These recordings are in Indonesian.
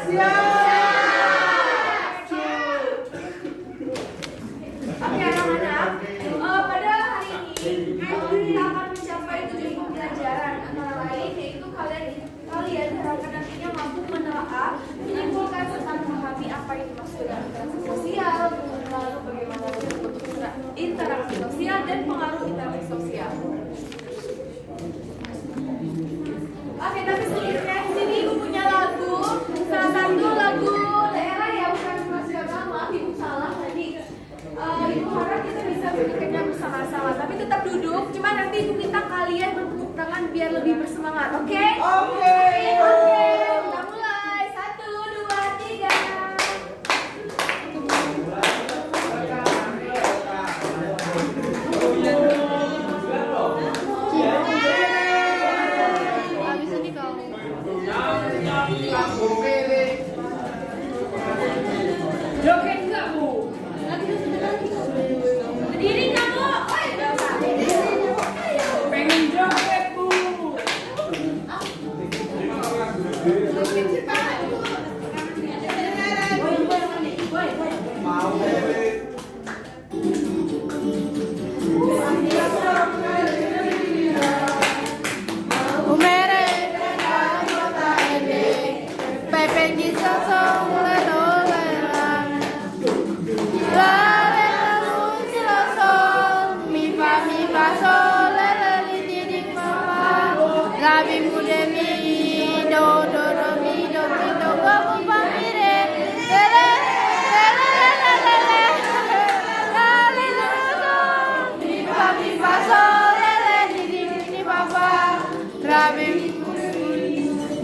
Oke anak-anak, pada hari ini kita akan mencapai tujuan pembelajaran antara lain yaitu kalian diharapkan nantinya mampu menelaah, menyimpulkan serta memahami apa yang dimaksud dengan interaksi sosial, lalu bagaimana bentuk interaksi sosial dan pengaruh interaksi sosial. Oke, tapi sebelumnya di sini ibu punya lagu, salah satu lagu daerah ya, bukan musik agama. Ibu salah tadi. Ibu harap kita bisa bernyanyi bersama-sama, tapi tetap duduk. Cuma nanti ibu minta kalian bertepuk tangan biar lebih bersemangat, oke? Oke. Kita mulai. 1, 2, 3. Joget enggak, Bu? Berdiri enggak, Bu? Pengen joget, Bu.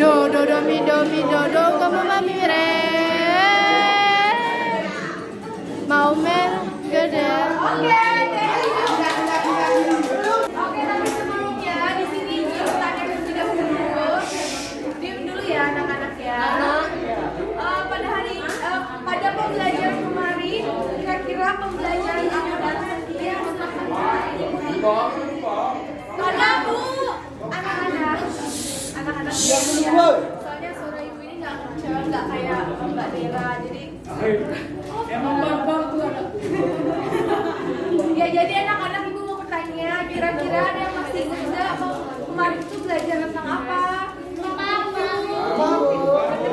Do do do mi do mi do do como mami re mau mer gede. Oke, tapi sebelumnya di sini tanya terlebih dahulu. Diam dulu ya anak-anak ya. Pada pembelajaran kemarin kira-kira pembelajaran apa dan yang mana Bu? Anak-anak soalnya suara ibu ini nggak kayak Mbak Dera, jadi emang bambang tuh anak. Ya jadi anak-anak ibu mau bertanya, kira-kira ada yang masih ingat nggak mau kemarin itu belajar tentang apa? Tentang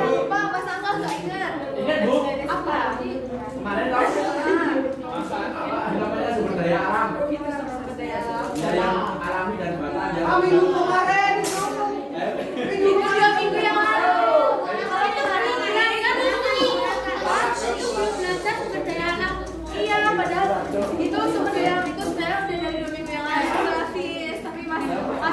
apa? Mas Angga nggak ingat? Ingat Bu? Apa? Kemarin tahu namanya sumber daya alam. Sumber daya alam. Daya alami dan buatan. Minggu kemarin. Itu 2 minggu yang lalu. Iya, padahal itu sumber daya alam itu sebenarnya udah dari 2 minggu yang lalu gratis, tapi Mas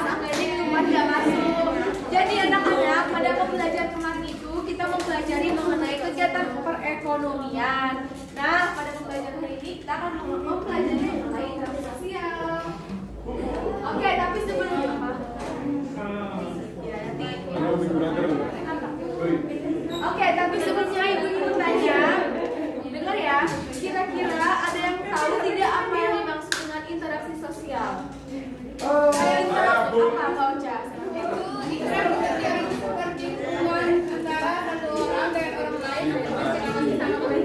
Angga ini cuma nggak masuk. Jadi anak-anak pada pembelajaran kemarin itu kita mempelajari mengenai kegiatan perekonomian. Nah, pada pembelajaran hari ini kita akan mempelajari mengenai interaksi sosial. Oke, tapi sebelum apa? Oke, tapi sebelumnya ibu ingin bertanya, dengar ya, kira-kira ada yang tahu tidak apa yang dimaksud dengan interaksi sosial? Interaksi apa, Kak Ocha? Itu interaksi pertemuan antara satu orang dengan orang lain sama lain.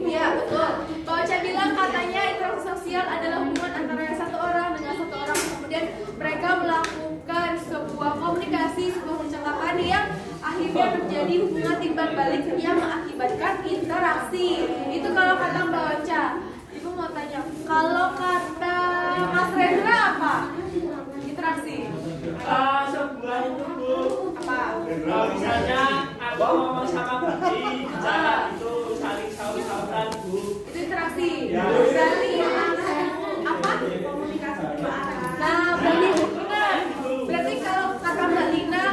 Iya, betul. Kak Ocha bilang katanya interaksi sosial adalah hubungan antara satu orang dengan satu orang, kemudian mereka melakukan sebuah komunikasi, sebuah percakapan yang akhirnya terjadi hubungan timbal balik yang mengakibatkan interaksi. Itu kalau kata Mbak Ocha. Ibu mau tanya, kalau kata Mas Rendra apa? Interaksi. Sebuah itu Bu. Apa? Misalnya aku ngomong sama Budi, bicara itu saling saut-sautan Bu. Itu interaksi. Ya. Berarti apa? Komunikasi. Nah, berarti kalau kata Mbak Lina,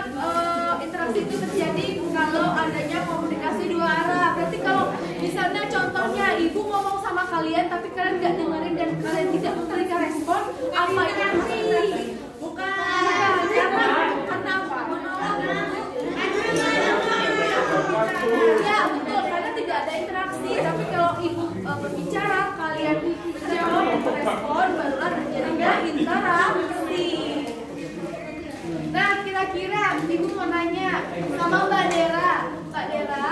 interaksi itu terjadi kalau adanya komunikasi 2 arah. Berarti kalau misalnya contohnya ibu ngomong sama kalian tapi kalian nggak dengerin dan kalian tidak memberikan respon, apa interaksi? Bukan. Karena apa? Ya betul, karena tidak ada interaksi. Tapi kalau ibu berbicara, kalian menjawab, merespon, barulah terjadinya interaksi. Nah, kira-kira ibu mau nanya sama Mbak Dera. Mbak Dera,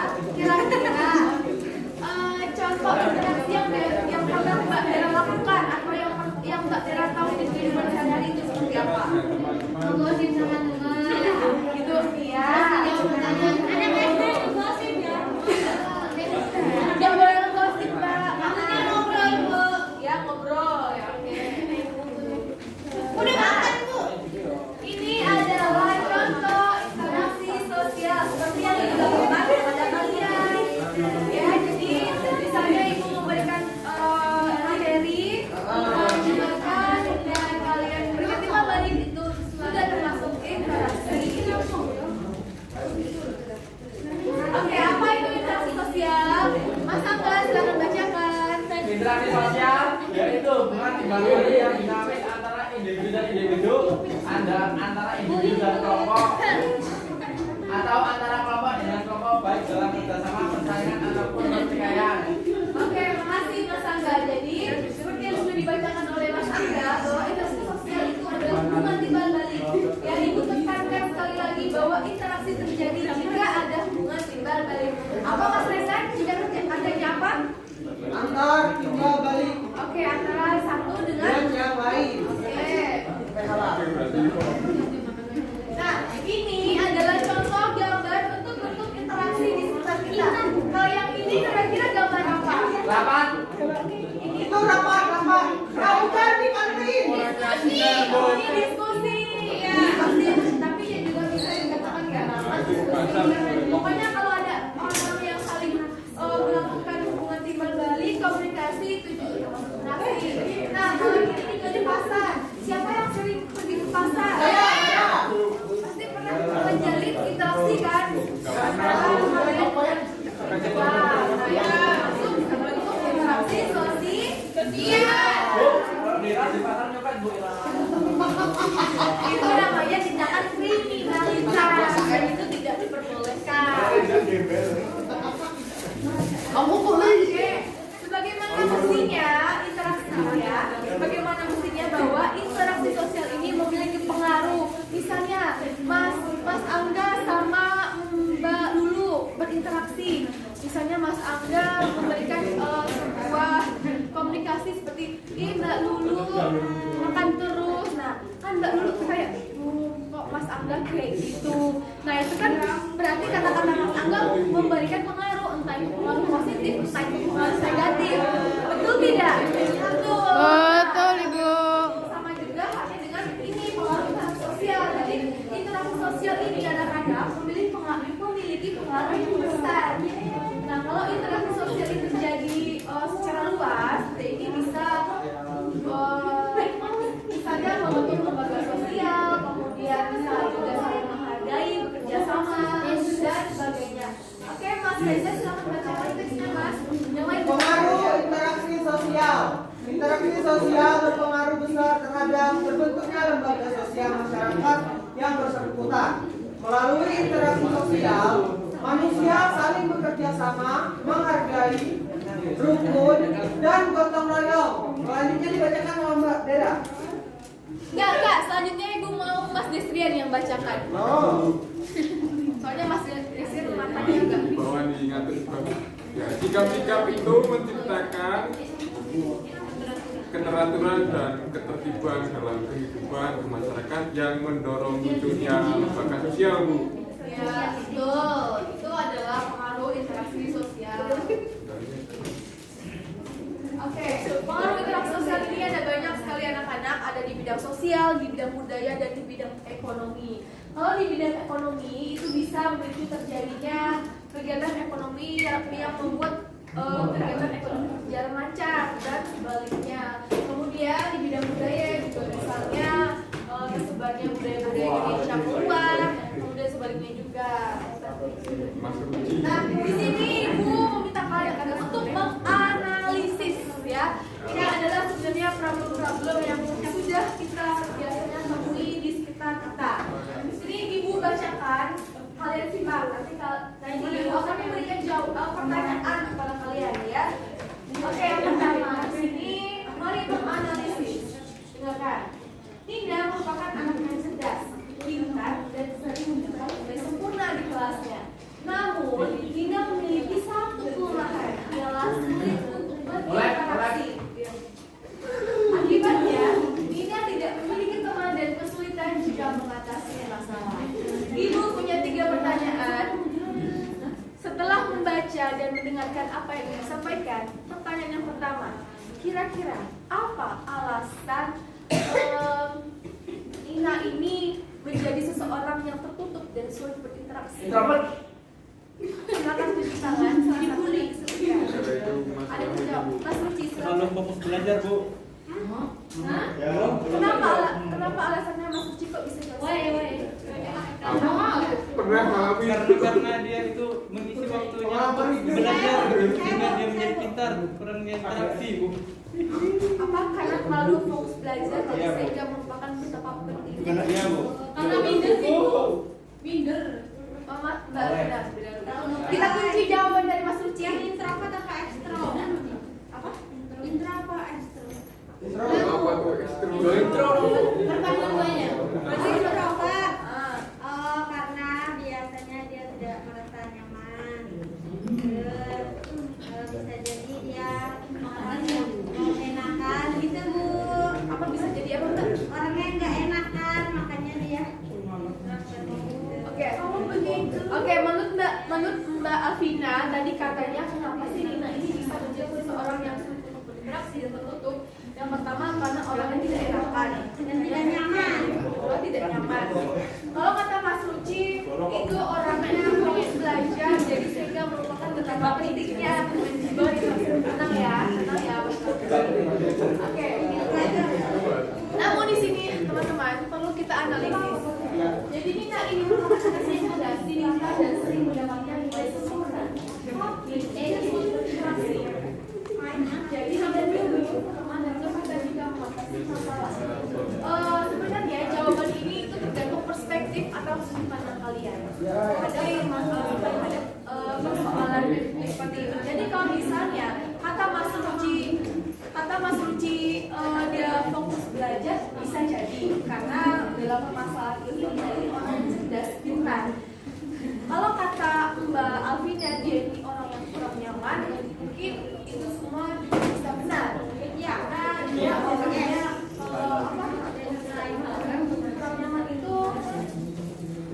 melalui yang dinamis antara individu dan individu, antara individu dan kelompok, atau antara kelompok dengan kelompok baik dalam kerjasama, persaingan ataupun pertikaian. Oke, makasih Mas Angga. Jadi seperti yang sudah dibacakan oleh Mas Angga, bahwa interaksi sosial itu adalah hubungan timbal balik. Ya, Ibu tekankan sekali lagi bahwa interaksi terjadi jika ada hubungan timbal balik. Apa Mas Reza? Jika adanya apa? Antar timbal balik Oke, antara satu dengan yang lain. Oke. Nah, ini adalah contoh gambar bentuk-bentuk interaksi di sekitar kita. Kalau yang ini kira-kira gambar apa? Rapat. Itu rapat. Kau kan di kantin. Ini diskusi. Ya, diskusi. Tapi ya juga bisa dikatakan nggak rapat diskusi. Pokoknya kalau ada orang yang saling melakukan hubungan timbal balik, komunikasi itu juga termasuk interaksi. Nah, kalau ini juga di pasar. Siapa yang sering pergi ke pasar? Pasti pernah menjalin interaksi kan? Interaksi sosial. Mira di pasar nyopet Bu. Itu namanya tindakan kriminalitas dan itu tidak diperbolehkan. Kamu boleh. Oke, sebagaimana mestinya interaksi ya, bagaimana mestinya bahwa interaksi sosial ini memiliki pengaruh. Misalnya Mas Angga sama Mbak Lulu berinteraksi. Misalnya Mas Angga memberikan sebuah komunikasi seperti, Mbak Lulu makan terus. Nah, kan Mbak Lulu kayak, kok Mas Angga kayak gitu. Nah, itu kan berarti kata-kata Mas Angga memberikan pengaruh, entah itu pengaruh positif, entah itu pengaruh negatif. Betul tidak? Betul. Betul, Ibu. Sama juga halnya dengan ini pengaruh interaksi sosial. Jadi interaksi sosial ini kadang-kadang memiliki pengaruh yang besar. Nah, kalau interaksi sosial itu terjadi secara luas, ini bisa misalnya membentuk lembaga sosial, kemudian bisa juga saling menghargai, bekerja sama, dan sebagainya. Oke, Mas Reza, silakan bacakan teksnya, Mas. Yang lain Pengaruh interaksi sosial. Interaksi sosial berpengaruh besar terhadap terbentuknya lembaga sosial masyarakat yang bersangkutan. Melalui interaksi sosial, manusia saling bekerja sama, menghargai, rukun, dan gotong royong. Selanjutnya dibacakan sama Mbak Dera. Enggak, selanjutnya Ibu mau Mas Desrian yang bacakan. Oh. Soalnya Mas Desrian matanya agak bahwa diingat ya, sikap-sikap itu menciptakan keteraturan dan ketertiban dalam kehidupan masyarakat yang mendorong munculnya lembaga sosial, Bu. Ya, betul. Itu adalah pengaruh interaksi sosial. Oke, pengaruh interaksi sosial ini ada banyak sekali anak-anak, ada di bidang sosial, di bidang budaya, dan di bidang ekonomi. Kalau di bidang ekonomi itu bisa memicu terjadinya kegiatan ekonomi yang membuat kegiatan ekonomi berjalan lancar dan sebaliknya. Kemudian di bidang budaya juga misalnya tersebarnya budaya-budaya Indonesia keluar, kemudian sebaliknya juga. Nah, di sini Ibu meminta kalian untuk menganalisis ya. Ini adalah sebenarnya problem-problem yang sudah kita biasanya temui di sekitar kita. Di sini Ibu bacakan, kalian simak. Nanti Ibu akan memberikan pertanyaan kepada kalian ya. Oke, yang pertama di sini mari menganalisis. Dengarkan. Ninda merupakan anak yang cerdas, pintar, dan sering menjadi sempurna di kelasnya. Namun, Ninda memiliki satu kelemahan, ialah sulit untuk berinteraksi. Akibatnya, Ninda tidak memiliki teman dan kesulitan jika mengatasi masalah. Ibu punya 3 pertanyaan. Setelah membaca dan mendengarkan apa yang disampaikan, pertanyaan yang pertama, kira-kira apa alasan Ina ini menjadi seseorang yang tertutup dan sulit berinteraksi? Silakan tunjuk tangan, salah satu yang disebutkan. Ada yang menjawab, Mas Ruci, silakan. fokus belajar, Bu. Hah? Kenapa alasannya Mas Ruci kok bisa jawab? Pernah mengalami Karena dia itu mengisi waktunya untuk belajar sehingga dia menjadi pintar. pintar, Bu. Kurang interaksi, Bu. Apa karena terlalu fokus belajar jadi sehingga merupakan betapa penting. Iya, Bu. Karena minder sih Bu. Minder. Mama, benar. Kita kunci jawaban dari Mas Luci. Yang introvert apa ekstro? Apa? Intro apa ekstro? Apa tuh ekstro? Perpanjangannya. Masih introvert. Oh, karena biasanya dia tidak merasa nyaman. Terus bisa jadi dia orang yang enakan gitu, Bu. Apa bisa jadi apa Mbak? Orangnya nggak enakan, makanya dia. Oke, menurut Mbak Alvina tadi katanya kenapa sih Nina ini bisa menjadi seseorang yang tertutup berinteraksi dan tertutup? Yang pertama karena orangnya tidak enakan Dan tidak nyaman. Kalau tidak nyaman. Kalau kata Mas Luci itu orangnya fokus belajar jadi sehingga merupakan betapa pentingnya. Tenang ya. Oke. Namun di sini teman-teman perlu kita analisis. Jadi Nina ini merupakan kesimpulan Nina dan sering mendapatkan nilai sempurna. Ini interaksi. Jadi sampai dulu ada dan juga mengatasi masalah. Sebenarnya jawaban ini itu tergantung perspektif atau sudut pandang kalian. Ada yang terhadap persoalan seperti itu. Jadi kalau misalnya kata Mas Luci dia fokus belajar bisa jadi karena dalam permasalahan ini dari orang yang cerdas pintar. Kalau kata Mbak Alvina dia ini orang yang kurang nyaman, mungkin itu semua bisa benar. Ya, karena dia orangnya kurang nyaman itu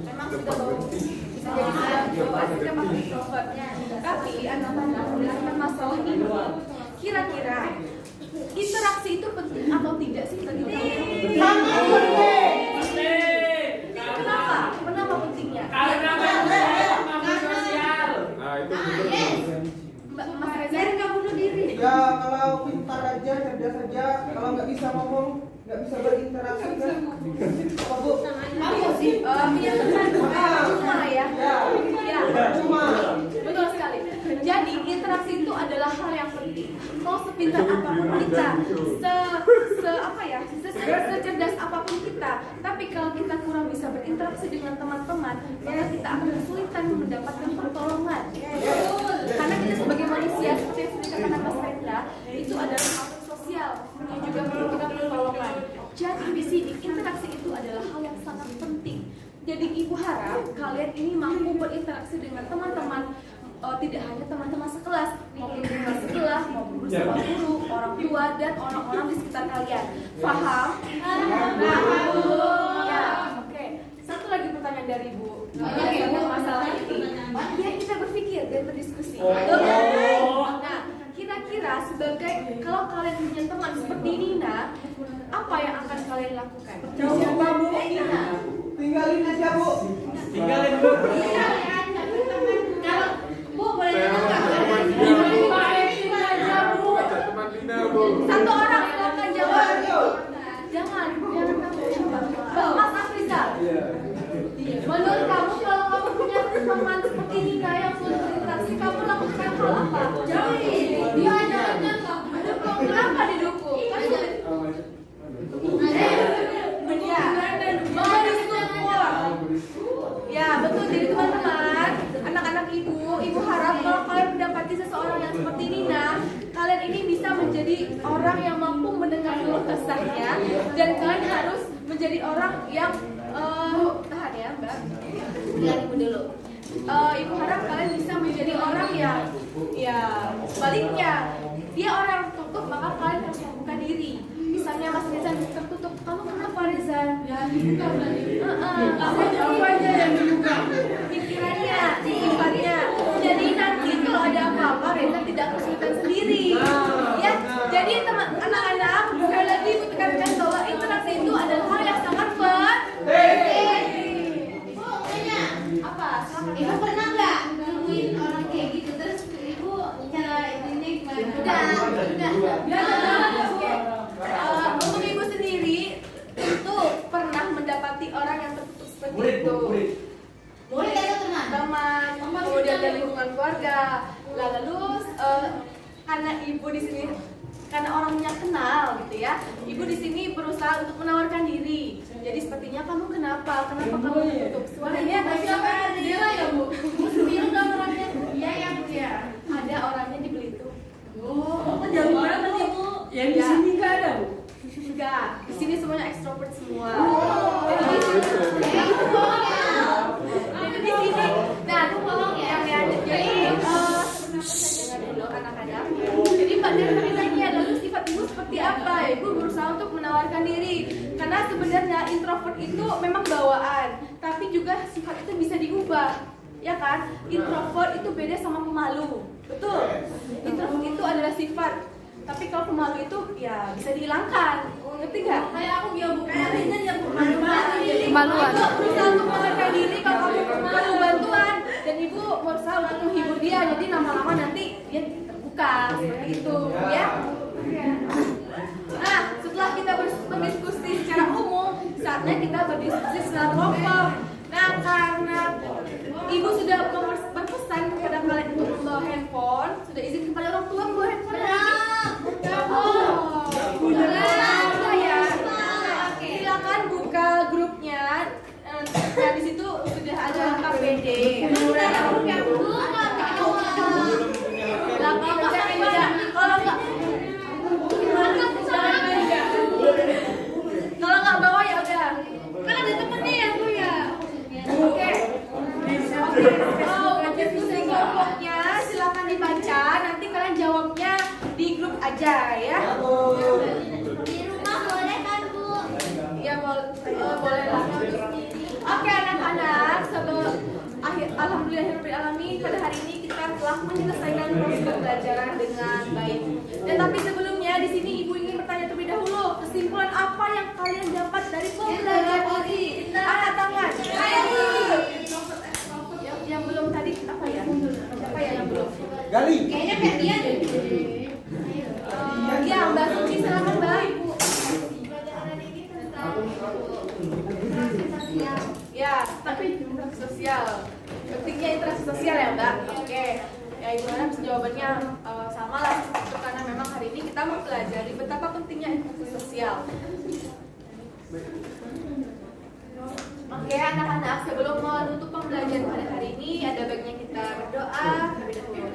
memang sudah bisa jadi pakai introvert. Tapi anak-anak dalam masalah ini kira-kira interaksi itu penting atau tidak sih tadi? Kenapa pentingnya? Karena makhluk sosial. Nah, itu betul. Mas Reza nggak bunuh diri. Ya kalau pintar aja, cerdas aja, kalau nggak bisa ngomong, nggak bisa berinteraksi kan? Apa Bu? Aku sih, yang cuma ya. Cuma. Betul sekali. Jadi interaksi itu adalah hal yang penting. Mau sepintar apapun kita, secerdas apapun kita, tapi kalau kita kurang bisa berinteraksi dengan teman-teman, maka kita akan kesulitan mendapatkan pertolongan. Karena kita sebagai manusia, seperti yang sudah dikatakan Mas Rendra, itu adalah makhluk sosial yang juga memerlukan pertolongan. Jadi di sini interaksi itu adalah hal yang sangat penting. Jadi ibu harap kalian ini mampu berinteraksi dengan teman-teman, tidak hanya teman-teman sekelas, maupun teman sekelas, maupun bersama guru, orang tua, dan orang-orang di sekitar kalian. Paham? Ya, oke. Satu lagi pertanyaan dari Ibu. Tentang masalah ini. Ya, kita berpikir dan berdiskusi. Nah, kira-kira sebagai kalau kalian punya teman seperti Nina, apa yang akan kalian lakukan? Siapa Bu? Nina. Tinggalin aja Bu. Tinggalin, Bu. Kalau Bu boleh Saya dengar ajak teman dia, Bu. Ajak teman Lina, Bu. satu orang silakan jawab. Jangan kamu. Mas Afrizal. Menurut kamu kalau kamu punya teman seperti Nina yang sulit berinteraksi, kamu lakukan hal apa? Jauhi. Dia aja dukung. Kenapa didukung? Kan sulit. Ya betul, jadi teman-teman, anak-anak ibu harap kalau kalian mendapati seseorang yang seperti Nina, kalian ini bisa menjadi orang yang mampu mendengar keluh kesahnya, dan kalian harus menjadi orang yang tahan ya Mbak, biar ibu dulu. Ibu harap kalian bisa menjadi orang yang ya sebaliknya, dia orang yang tertutup, maka kalian harus membuka diri. Misalnya Mas Reza tertutup, kamu kenapa Reza? Ya dibuka berarti. Kamu aja yang dibuka. Pikirannya, sifatnya. Jadi nanti kalau ada apa-apa Reza tidak kesulitan sendiri. Ya, jadi teman anak-anak sekali lagi ibu tekankan bahwa interaksi itu adalah hal yang sangat penting. Ibu tanya apa? Ibu pernah nggak nemuin orang kayak gitu terus ibu cara ini gimana? Udah. Untuk ibu sendiri itu pernah mendapati orang yang tertutup seperti itu. Murid atau teman? Teman, kemudian dari lingkungan keluarga. Lalu karena ibu di sini karena orangnya kenal gitu ya. Ibu di sini berusaha untuk menawarkan diri. Jadi sepertinya kamu kenapa kamu menutup suaranya? Tapi apa dia lah ya Bu? Sembilan dong orangnya. Iya ya Bu ya. Ada orangnya di Belitung. Oh, jauh banget ya Bu. Yang di sini nggak ada Bu? Enggak. Di sini semuanya ekstrovert semua. Jadi di sini. Nah, jadi dulu anak-anak. Jadi Mbak Dera tanya, lalu sifat ibu seperti apa? Ibu berusaha untuk menawarkan diri. Karena sebenarnya introvert itu memang bawaan, tapi juga sifat itu bisa diubah. Ya kan? Introvert itu beda sama pemalu. Betul. Introvert itu adalah sifat. Tapi kalau pemalu itu ya bisa dihilangkan. Ngerti nggak? Kayak aku dia Bu. Kayaknya dia Bu. Kemaluan. Ibu berusaha untuk menawarkan diri kalau kamu perlu bantuan, dan ibu berusaha untuk menghibur dia. Jadi lama-lama nanti dia terbuka seperti itu, ya. Nah, setelah kita berdiskusi secara umum, saatnya kita berdiskusi secara kelompok. Nah, karena ibu sudah berpesan kepada kalian untuk membawa handphone, sudah izin kepada orang tua membawa handphone. Silakan buka grupnya. Nah, di situ sudah ada KPD. Kalau nggak bawa ya udah. Kan ada temennya ya Bu ya. Oke. Oh, untuk diskusi kelompoknya silakan dibaca. Nanti kalian jawabnya di grup aja ya. Di rumah boleh kan Bu? Ya boleh lah. Oke anak-anak, sebelum alhamdulillahirobbilalamin pada hari ini kita telah menyelesaikan proses pembelajaran dengan baik. Dan tapi sebelumnya di sini ibu ingin bertanya terlebih dahulu, kesimpulan apa yang kalian dapat dari pembelajaran ini? Angkat tangan. Yang belum tadi apa ya? Siapa ya yang belum? Gali. Kayaknya kayak dia deh. Ya Mbak Suci silakan Mbak. Ya, tapi interaksi sosial. Pentingnya interaksi sosial ya Mbak. Oke. Ya Ibu harap jawabannya sama lah itu, karena memang hari ini kita mempelajari betapa pentingnya interaksi sosial. Oke anak-anak, sebelum menutup pembelajaran pada hari ini ada baiknya kita berdoa terlebih dahulu.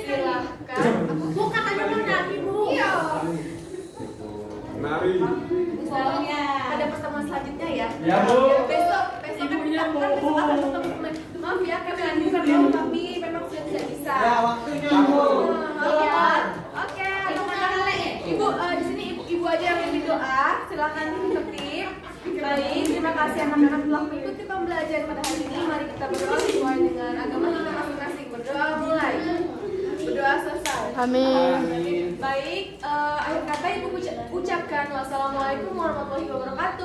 Silahkan. Bu katanya mau nari Bu. Iya. Nari. Ada pertemuan selanjutnya ya. Ya, Bu. Besok kan kita akan bertemu. Maaf ya kami lanjutkan dulu, tapi memang sudah tidak bisa. Ya, waktunya Bu. Oke. Ibu di sini ibu aja yang mimpin doa. Silakan tertib. Baik, terima kasih anak-anak telah mengikuti pembelajaran pada hari ini. Mari kita berdoa sesuai dengan agama kita masing-masing. Berdoa mulai. Berdoa selesai. Amin. Baik, akhir kata ibu ucapkan wassalamualaikum warahmatullahi wabarakatuh.